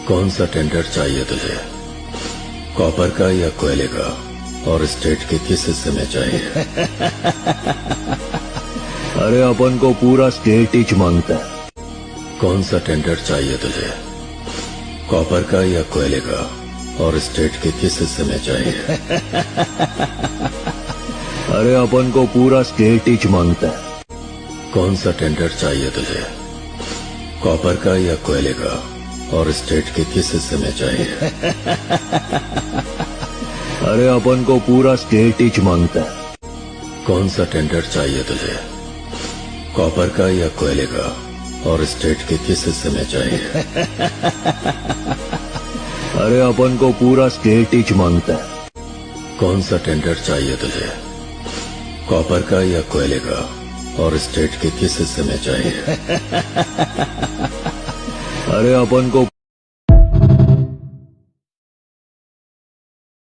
कौन सा टेंडर चाहिए तुझे, कॉपर का या कोयले का, और स्टेट के किस हिस्से में चाहिए? अरे अपन को पूरा स्टेट ही मांगता है। कौन सा टेंडर चाहिए तुझे, कॉपर का या कोयले का, और स्टेट के किस हिस्से में चाहिए? अरे अपन को पूरा स्टेट ही मांगता है। कौन सा टेंडर चाहिए तुझे, कॉपर का या कोयले का, और स्टेट के किस हिस्से में चाहिए? अरे अपन को पूरा स्टेट ही मांगता है। कौन सा टेंडर चाहिए तुझे, कॉपर का या कोयले का, और स्टेट के किस हिस्से में चाहिए? अरे अपन को पूरा स्टेट ही मांगता है। कौन सा टेंडर चाहिए तुझे, कॉपर का या कोयले का, और स्टेट के किस हिस्से में चाहिए? अरे अपन को